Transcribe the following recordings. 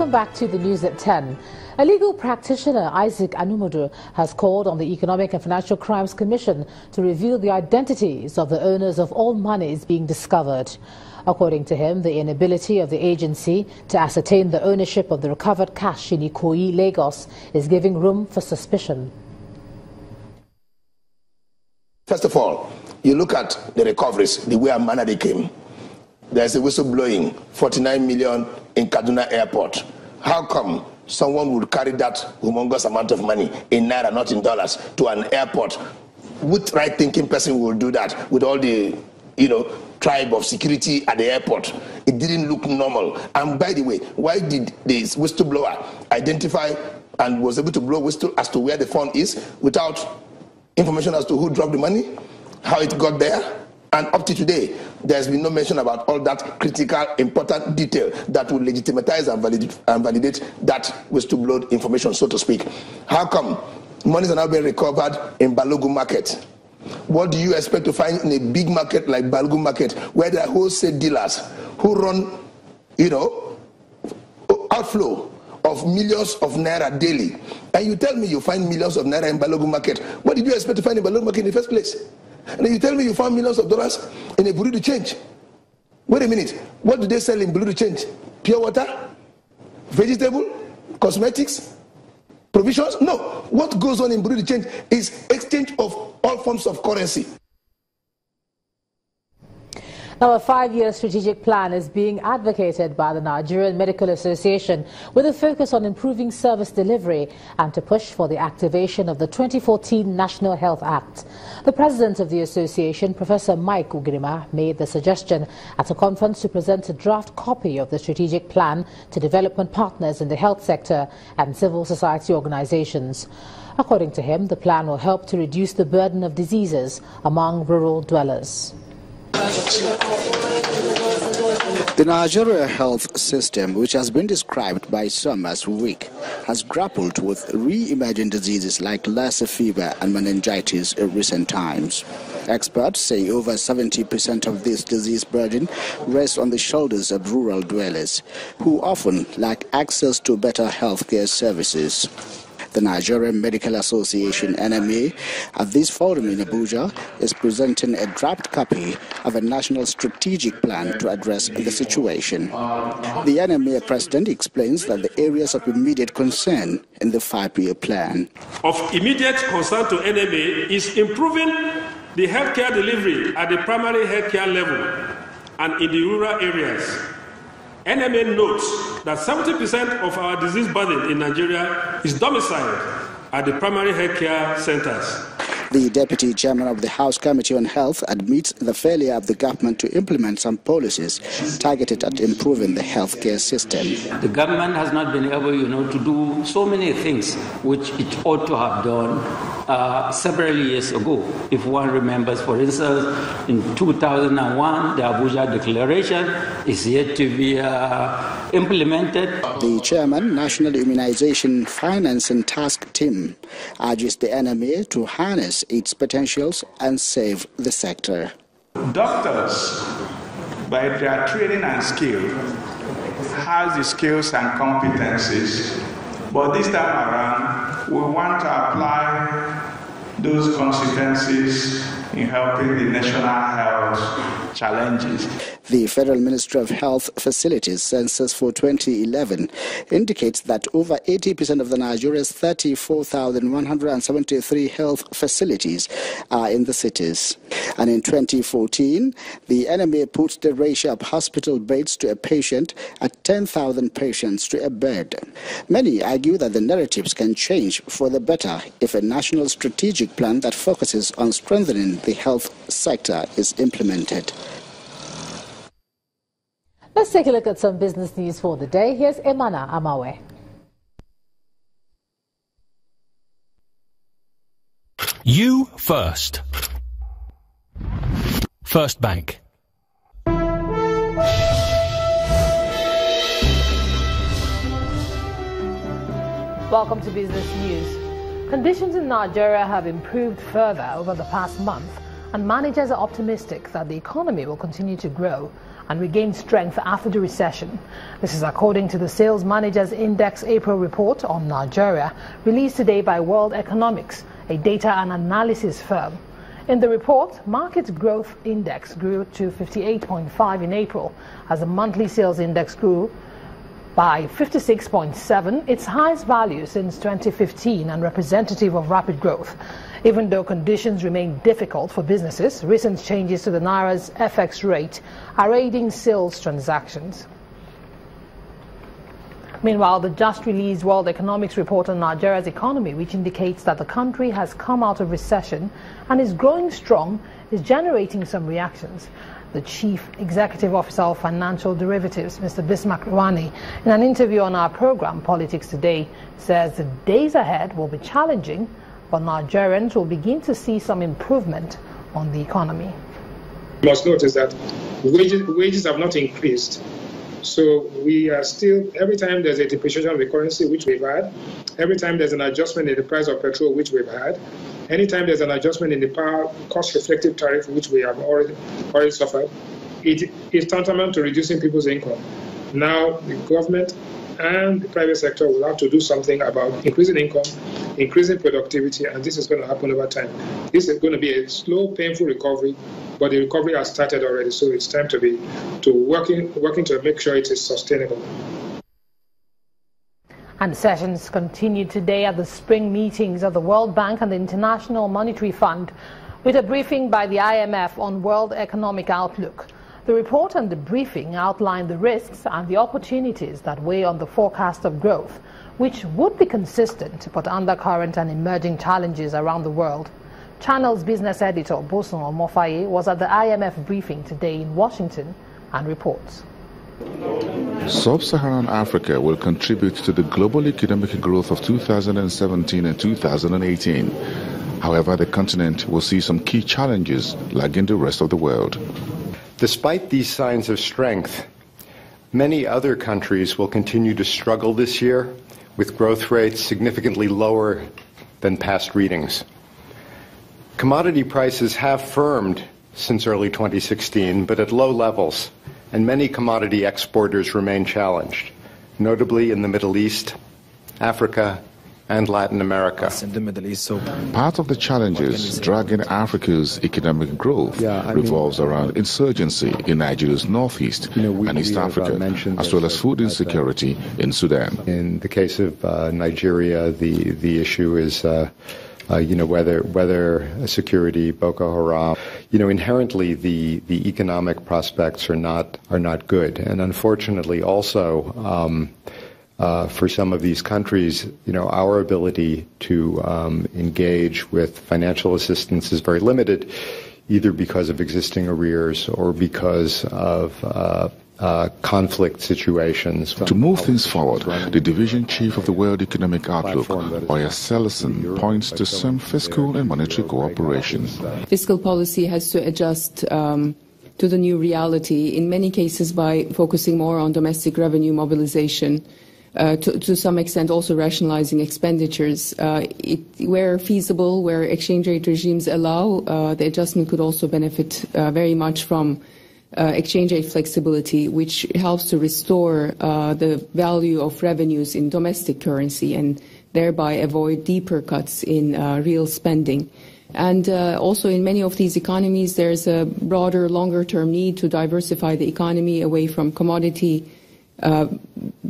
Welcome back to the news at 10. A legal practitioner, Isaac Anambra, has called on the Economic and Financial Crimes Commission to reveal the identities of the owners of all monies being discovered. According to him, the inability of the agency to ascertain the ownership of the recovered cash in Ikoyi, Lagos, is giving room for suspicion. First of all, you look at the recoveries, the way and manner they came. There's a whistleblowing, 49 million in Kaduna Airport. How come someone would carry that humongous amount of money in naira, not in dollars, to an airport? What right-thinking person will do that with all the, tribe of security at the airport? It didn't look normal. And by the way, why did this whistleblower identify and was able to blow whistle as to where the fund is without information as to who dropped the money, how it got there? And up to today, there's been no mention about all that critical, important detail that will legitimize and validate that whistleblown information, so to speak. How come monies are now being recovered in Balogun market? What do you expect to find in a big market like Balogun market, where there are wholesale dealers who run, outflow of millions of naira daily? And you tell me you find millions of naira in Balogun market. What did you expect to find in Balogun market in the first place? And then you tell me you found millions of dollars in a bureau de change. Wait a minute. What do they sell in bureau de change? Pure water? Vegetable? Cosmetics? Provisions? No. What goes on in bureau de change is exchange of all forms of currency. Now, a 5-year strategic plan is being advocated by the Nigerian Medical Association with a focus on improving service delivery and to push for the activation of the 2014 National Health Act. The president of the association, Professor Mike Ugirima, made the suggestion at a conference to present a draft copy of the strategic plan to development partners in the health sector and civil society organizations. According to him, the plan will help to reduce the burden of diseases among rural dwellers. The Nigeria health system, which has been described by some as weak, has grappled with re-emerging diseases like Lassa fever and meningitis in recent times. Experts say over 70% of this disease burden rests on the shoulders of rural dwellers, who often lack access to better healthcare services. The Nigerian Medical Association, NMA, at this forum in Abuja, is presenting a draft copy of a national strategic plan to address the situation. The NMA president explains that the areas of immediate concern in the 5-year plan. Of immediate concern to NMA is improving the healthcare delivery at the primary healthcare level and in the rural areas. NMA notes that 70% of our disease burden in Nigeria is domiciled at the primary healthcare centers. The deputy chairman of the House Committee on Health admits the failure of the government to implement some policies targeted at improving the healthcare system. The government has not been able, to do so many things which it ought to have done several years ago. If one remembers, for instance, in 2001, the Abuja Declaration is yet to be implemented. The chairman, National Immunization Finance and Task Team, urges the NMA to harness its potentials and save the sector. Doctors, by their training and skill, has the skills and competencies, but this time around, we want to apply those competencies in helping the national health challenges. The Federal Ministry of Health Facilities census for 2011 indicates that over 80% of the Nigeria's 34,173 health facilities are in the cities. And in 2014, the NMA put the ratio of hospital beds to a patient at 10,000 patients to a bed. Many argue that the narratives can change for the better if a national strategic plan that focuses on strengthening the health sector is implemented. Let's take a look at some business news for the day. Here's Emana Amawe. You first. First Bank. Welcome to Business News. Conditions in Nigeria have improved further over the past month and managers are optimistic that the economy will continue to grow and regain strength after the recession. This is according to the Sales Managers Index April report on Nigeria, released today by World Economics, a data and analysis firm. In the report, Market Growth Index grew to 58.5 in April, as the monthly sales index grew by 56.7, its highest value since 2015 and representative of rapid growth. Even though conditions remain difficult for businesses, recent changes to the Naira's FX rate are aiding sales transactions. Meanwhile, the just released World Economics report on Nigeria's economy, which indicates that the country has come out of recession and is growing strong, is generating some reactions. The Chief Executive Officer of Financial Derivatives, Mr. Bismarck Rwani, in an interview on our program, Politics Today, says the days ahead will be challenging, but Nigerians will begin to see some improvement on the economy. You must notice that wages have not increased. So we are still, every time there's a depreciation of the currency, which we've had, every time there's an adjustment in the price of petrol, which we've had, anytime there's an adjustment in the power cost reflective tariff, which we have already suffered, it is tantamount to reducing people's income. Now the government and the private sector will have to do something about increasing income, increasing productivity, and this is going to happen over time. This is going to be a slow, painful recovery, but the recovery has started already, so it's time to working to make sure it is sustainable. And sessions continued today at the spring meetings of the World Bank and the International Monetary Fund, with a briefing by the IMF on world economic outlook. The report and the briefing outlined the risks and the opportunities that weigh on the forecast of growth, which would be consistent but under current and emerging challenges around the world. Channel's business editor, Bosun Omofaye, was at the IMF briefing today in Washington and reports. Sub-Saharan Africa will contribute to the global economic growth of 2017 and 2018. However, the continent will see some key challenges lagging the rest of the world. Despite these signs of strength, many other countries will continue to struggle this year with growth rates significantly lower than past readings. Commodity prices have firmed since early 2016, but at low levels, and many commodity exporters remain challenged, notably in the Middle East, Africa, and Latin America. Part of the challenges dragging Africa's economic growth revolves around insurgency in Nigeria's northeast and East Africa, as well as food insecurity in Sudan. In the case of Nigeria, the issue is whether security, Boko Haram. Inherently the economic prospects are not good, and unfortunately also. For some of these countries, our ability to engage with financial assistance is very limited, either because of existing arrears or because of conflict situations. To move things forward, the division chief of the World Economic Outlook, Oya Sellison, points to some fiscal and monetary cooperation. Fiscal policy has to adjust to the new reality, in many cases by focusing more on domestic revenue mobilization. To some extent also rationalizing expenditures. Where feasible, where exchange rate regimes allow, the adjustment could also benefit very much from exchange rate flexibility, which helps to restore the value of revenues in domestic currency and thereby avoid deeper cuts in real spending. And also in many of these economies, there's a broader, longer-term need to diversify the economy away from commodity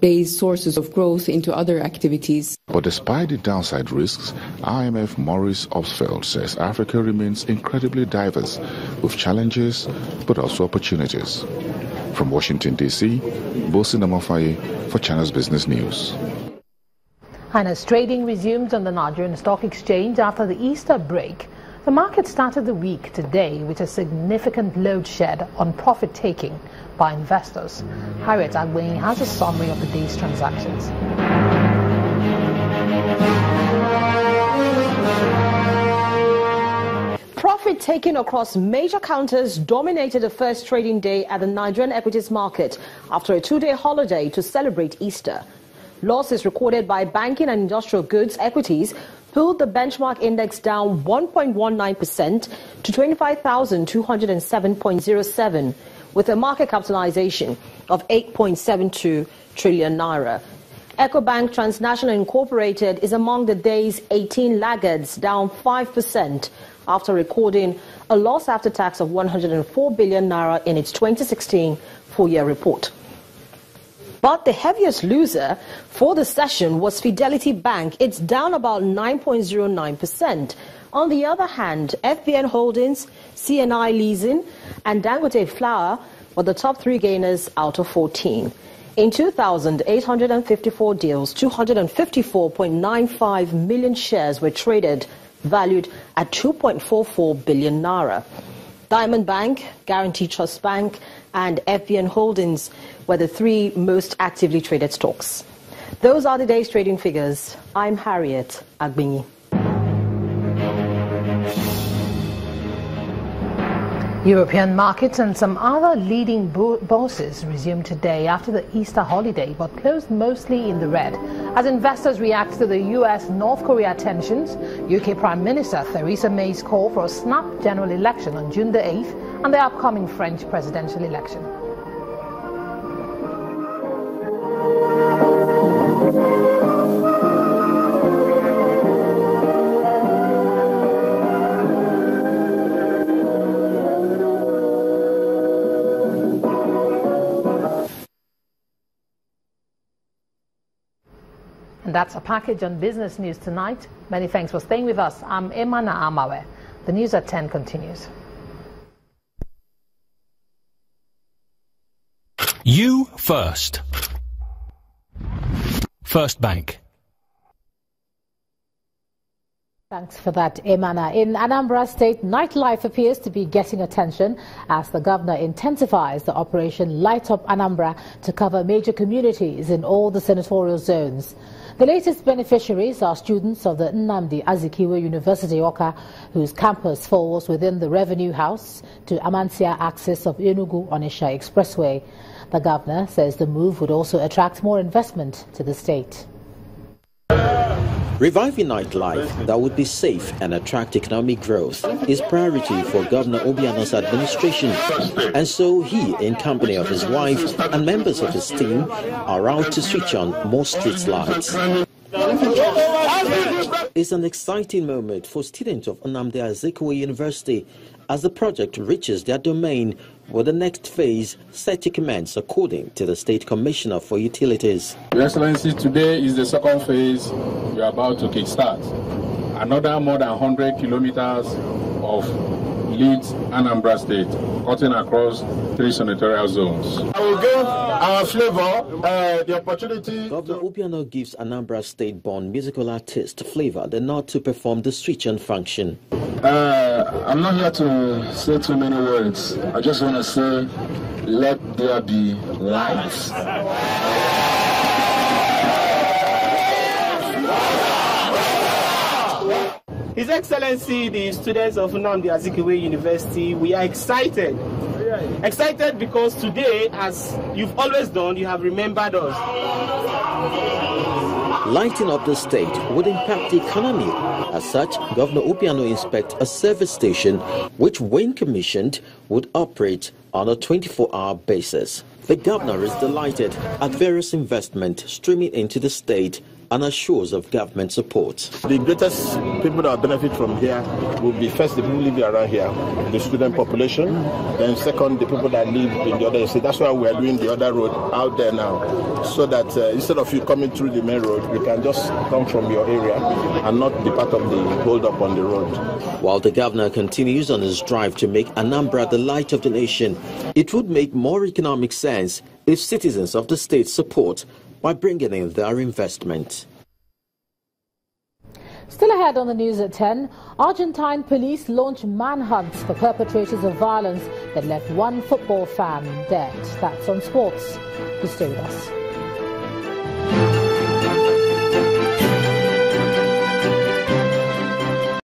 based sources of growth into other activities. But despite the downside risks, IMF Maurice Obstfeld says Africa remains incredibly diverse, with challenges but also opportunities. From Washington, D.C., Bosun Omofaye for Channel's Business News. And as trading resumed on the Nigerian Stock Exchange after the Easter break, the market started the week today with a significant load shed on profit-taking by investors. Harriet Agwin has a summary of the day's transactions. Profit taking across major counters dominated the first trading day at the Nigerian equities market after a two-day holiday to celebrate Easter. Losses recorded by banking and industrial goods equities pulled the benchmark index down 1.19% to 25,207.07, with a market capitalization of 8.72 trillion naira. Ecobank Transnational Incorporated is among the day's 18 laggards, down 5% after recording a loss after tax of 104 billion naira in its 2016 full-year report. But the heaviest loser for the session was Fidelity Bank. It's down about 9.09%. On the other hand, FBN Holdings, CNI Leasing and Dangote Flour were the top 3 gainers out of 14. In 2,854 deals, 254.95 million shares were traded, valued at 2.44 billion naira. Diamond Bank, Guarantee Trust Bank and FBN Holdings were the 3 most actively traded stocks. Those are the day's trading figures. I'm Harriet Agbinyi. European markets and some other leading bourses resumed today after the Easter holiday, but closed mostly in the red. As investors react to the US-North Korea tensions, UK Prime Minister Theresa May's call for a snap general election on June the 8th and the upcoming French presidential election. And that's a package on business news tonight. Many thanks for staying with us. I'm Emana Amawe. The news at 10 continues. You first. First Bank. Thanks for that, Emana. In Anambra State, nightlife appears to be getting attention as the governor intensifies the Operation Light Up Anambra to cover major communities in all the senatorial zones. The latest beneficiaries are students of the Nnamdi Azikiwe University Awka, whose campus falls within the Revenue House to Amansia axis of Enugu-Onitsha Expressway. The governor says the move would also attract more investment to the state. Reviving nightlife that would be safe and attract economic growth is priority for Governor Obiano's administration. And so he, in company of his wife and members of his team, are out to switch on more street lights. It's an exciting moment for students of Nnamdi Azikiwe University as the project reaches their domain, with the next phase set to commence according to the State Commissioner for Utilities. Your Excellency, today is the second phase we are about to kickstart. Another more than 100 kilometers of leads Anambra State, cutting across 3 senatorial zones. I will give our flavor the opportunity. Governor Obiano gives Anambra State-born musical artist Flavor the nod to perform the switch-on function. I'm not here to say too many words. I just want to say, let there be light. His Excellency, the students of Nnamdi Azikiwe University, we are excited. Excited because today, as you've always done, you have remembered us. Lighting up the state would impact the economy. As such, Governor Obiano inspects a service station which, when commissioned, would operate on a 24-hour basis. The governor is delighted at various investments streaming into the state and assures of government support. The greatest people that benefit from here will be first the people living around here, the student population, then second the people that live in the other state. That's why we are doing the other road out there now, so that instead of you coming through the main road, you can just come from your area and not be part of the hold up on the road. While the governor continues on his drive to make Anambra the light of the nation, it would make more economic sense if citizens of the state support by bringing in their investment. Still ahead on the news at 10, Argentine police launch manhunts for perpetrators of violence that left one football fan dead. That's on sports. Please stay with us.